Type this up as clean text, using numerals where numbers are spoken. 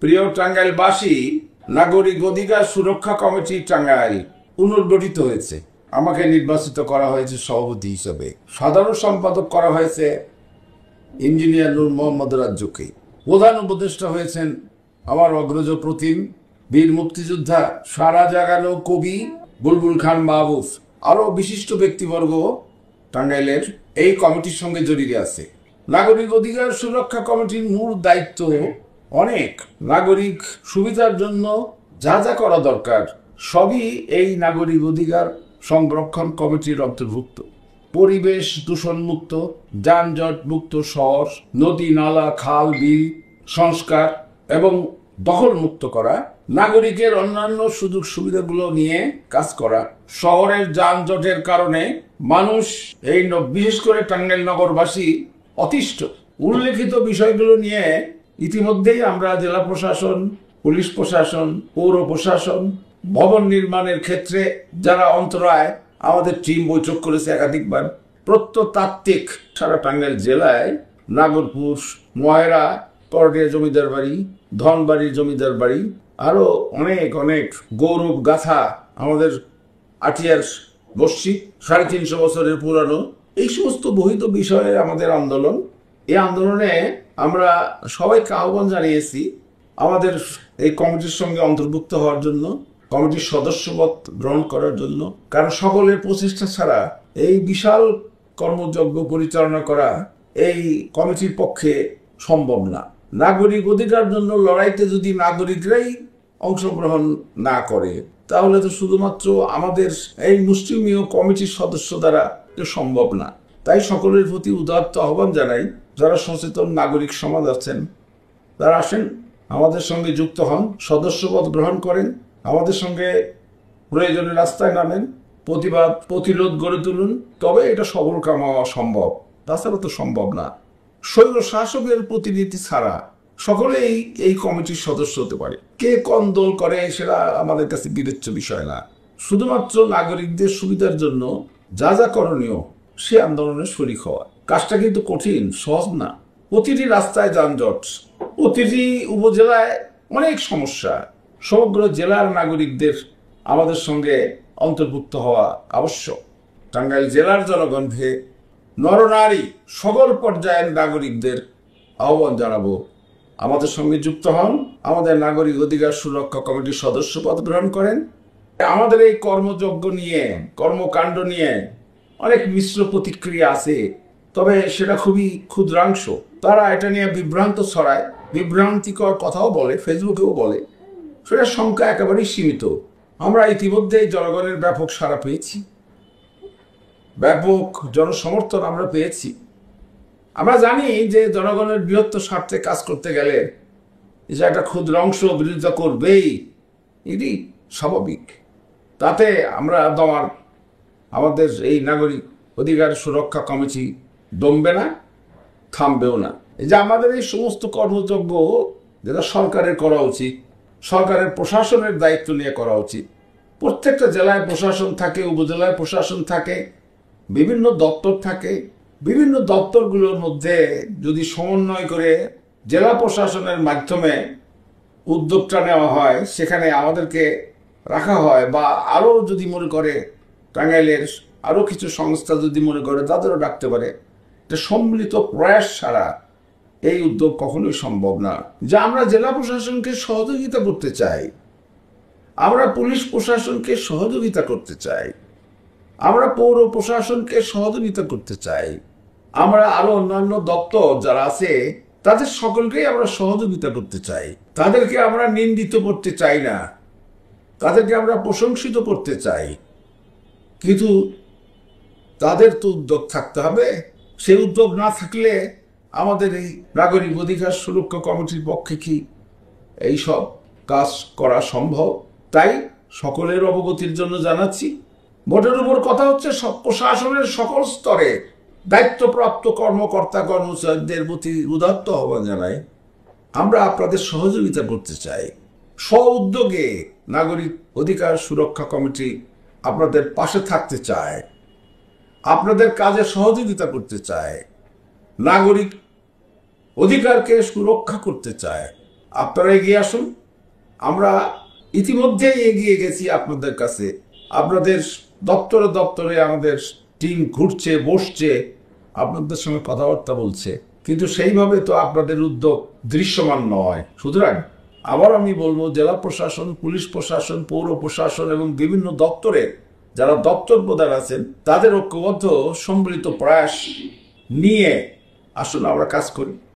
প্রিয় টাঙ্গাইলবাসী, নাগরিক অধিকার সুরক্ষা কমিটি টাঙ্গাইল পুনর্গঠিত হয়েছে। আমাকে নির্বাচিত করা হয়েছে সভাপতি হিসেবে। সাধারণ সম্পাদক করা হয়েছে ইঞ্জিনিয়ার নূর মোহাম্মদ রাজ্যকে। প্রধান উপদেষ্টা হয়েছেন আমার অগ্রজ প্রতিম বীর মুক্তিযোদ্ধা সারা জাগানো কবি বুলবুল খান মাহবুব। আরো বিশিষ্ট ব্যক্তিবর্গ টাঙ্গাইলের এই কমিটির সঙ্গে জড়িয়ে আছে। নাগরিক অধিকার সুরক্ষা কমিটির মূল দায়িত্ব অনেক। নাগরিক সুবিধার জন্য যা যা করা দরকার সবই এই নাগরিক অধিকার সংরক্ষণ কমিটির অন্তর্ভুক্ত। পরিবেশ দূষণ মুক্ত, যানজট মুক্ত শহর, নদী নালা খাল বিল সংস্কার এবং দখল মুক্ত করা, নাগরিকের অন্যান্য সুযোগ সুবিধাগুলো নিয়ে কাজ করা। শহরের যানজটের কারণে মানুষ বিশেষ করে টাঙ্গাইল নগরবাসী অতিষ্ঠ। উল্লেখিত বিষয়গুলো নিয়ে ইতিমধ্যেই আমরা জেলা প্রশাসন, পুলিশ প্রশাসন, পৌর প্রশাসন, ভবন নির্মাণের ক্ষেত্রে যারা অন্তরায়, আমাদের টিম বৈঠক করেছে একাধিকবার। প্রত্নতাত্ত্বিক সারা টাঙ্গাইল জেলায় নাগরপুর, ময়রা, করডিয়া জমিদার বাড়ি, ধনবাড়ি জমিদার বাড়ি, আরো অনেক অনেক গৌরব গাথা আমাদের আটিয়ার মসজিদ 350 বছরের পুরানো। এই সমস্ত বহিত বিষয়ে আমাদের আন্দোলন। এই আন্দোলনে আমরা সবাইকে আহ্বান জানিয়েছি আমাদের এই কমিটির সঙ্গে অন্তর্ভুক্ত হওয়ার জন্য, কমিটির সদস্যপদ গ্রহণ করার জন্য। কারণ সকলের প্রচেষ্টা ছাড়া এই বিশাল কর্মযজ্ঞ পরিচালনা করা এই কমিটির পক্ষে সম্ভব না। নাগরিক অধিকার জন্য লড়াইতে যদি নাগরিকরাই অংশগ্রহণ না করে তাহলে তো শুধুমাত্র আমাদের এই মুষ্টিমেয় কমিটির সদস্য দ্বারা সম্ভব না। তাই সকলের প্রতি উদাত্ত আহ্বান জানাই, যারা সচেতন নাগরিক সমাজ আছেন তারা আসেন, আমাদের সঙ্গে যুক্ত হন, সদস্যপদ গ্রহণ করেন, আমাদের সঙ্গে প্রয়োজনে রাস্তায় নামেন, প্রতিবাদ প্রতিরোধ গড়ে তুলুন। তবে এটা সবল কাম হওয়া সম্ভব, তাছাড়া তো সম্ভব না। স্বৈর শাসকের প্রতিনিধি ছাড়া সকলেই এই কমিটির সদস্য হতে পারে। কে কোন দল করে সেটা আমাদের কাছে বিবেচ্য বিষয় না। শুধুমাত্র নাগরিকদের সুবিধার জন্য যা যা করণীয় সে আন্দোলনে শরিক হওয়া। কাজটা কিন্তু কঠিন, সহজ না। প্রতিটি রাস্তায় যানজট, প্রতিটি উপজেলায় অনেক সমস্যা। সমগ্র জেলার নাগরিকদের আমাদের সঙ্গে অন্তর্ভুক্ত হওয়া আবশ্যক। টাঙ্গাইল জেলার জনগণকে, নরনারী সকল পর্যায়ের নাগরিকদের আহ্বান জানাবো, আমাদের সঙ্গে যুক্ত হন, আমাদের নাগরিক অধিকার সুরক্ষা কমিটির সদস্যপদ গ্রহণ করেন। আমাদের এই কর্মযজ্ঞ নিয়ে, কর্মকাণ্ড নিয়ে অনেক মিশ্র প্রতিক্রিয়া আছে, তবে সেটা খুবই ক্ষুদ্রাংশ। তারা এটা নিয়ে বিভ্রান্ত ছড়ায়, বিভ্রান্তিকর কথাও বলে, ফেসবুকেও বলে। সেটার সংখ্যা একেবারেই সীমিত। আমরা ইতিমধ্যেই জনগণের ব্যাপক সাড়া পেয়েছি, ব্যাপক জনসমর্থন আমরা পেয়েছি। আমরা জানি যে জনগণের বৃহত্তর স্বার্থে কাজ করতে গেলে যে একটা ক্ষুদ্র অংশ বিরোধিতা করবেই, এটি স্বাভাবিক। তাতে আমরা আমাদের এই নাগরিক অধিকার সুরক্ষা কমিটি দমবে না, থামবেও না। এই যে আমাদের এই সমস্ত কর্মযজ্ঞ যেটা সরকারের করা উচিত, সরকারের প্রশাসনের দায়িত্ব নিয়ে করা উচিত। প্রত্যেকটা জেলায় প্রশাসন থাকে, উপজেলায় প্রশাসন থাকে, বিভিন্ন দপ্তর থাকে। বিভিন্ন দপ্তরগুলোর মধ্যে যদি সমন্বয় করে জেলা প্রশাসনের মাধ্যমে উদ্যোগটা নেওয়া হয়, সেখানে আমাদেরকে রাখা হয়, বা আরও যদি মনে করে টাঙ্গাইলের আরও কিছু সংস্থা যদি মনে করে তাদেরও ডাকতে পারে, এটা সম্মিলিত প্রয়াস ছাড়া এই উদ্যোগ কখনোই সম্ভব না। যে আমরা জেলা প্রশাসনকে সহযোগিতা করতে চাই, আমরা পুলিশ প্রশাসনকে সহযোগিতা করতে চাই, আমরা পৌর প্রশাসনকে সহযোগিতা করতে চাই, আমরা আরো অন্যান্য দপ্তর যারা আছে তাদের সকলকেই আমরা সহযোগিতা করতে চাই। তাদেরকে আমরা নিন্দিত করতে চাই না, তাদেরকে আমরা প্রশংসিত করতে চাই। কিন্তু তাদের তো উদ্যোগ থাকতে হবে। সেই উদ্যোগ না থাকলে আমাদের এই নাগরিক অধিকার সুরক্ষা কমিটির পক্ষে কি এইসব কাজ করা সম্ভব? তাই সকলের অবগতির জন্য জানাচ্ছি। ভোটের উপর কথা হচ্ছে, সব প্রশাসনের সকল স্তরে দায়িত্বপ্রাপ্ত কর্মকর্তা কর্মচারীদের প্রতি উদাত্ত আহ্বান জানাই, আমরা আপনাদের সহযোগিতা করতে চাই। স্ব উদ্যোগে নাগরিক অধিকার সুরক্ষা কমিটি আপনাদের পাশে থাকতে চায়, আপনাদের কাজে সহযোগিতা করতে চায়, নাগরিক অধিকারকে সুরক্ষা করতে চায়। আপনারা এগিয়ে আসুন। আমরা ইতিমধ্যেই এগিয়ে গেছি আপনাদের কাছে। আপনাদের দপ্তরে দপ্তরে আমাদের টিম ঘুরছে, বসছে, আপনাদের সঙ্গে কথাবার্তা বলছে, কিন্তু সেইভাবে তো আপনাদের উদ্যোগ দৃশ্যমান নয়। সুতরাং আবার আমি বলবো, জেলা প্রশাসন, পুলিশ প্রশাসন, পৌর প্রশাসন এবং বিভিন্ন দপ্তরের যারা দপ্তর প্রধান আছেন তাদের ঐক্যবদ্ধ সম্মিলিত প্রয়াস নিয়ে আসুন আমরা কাজ করি।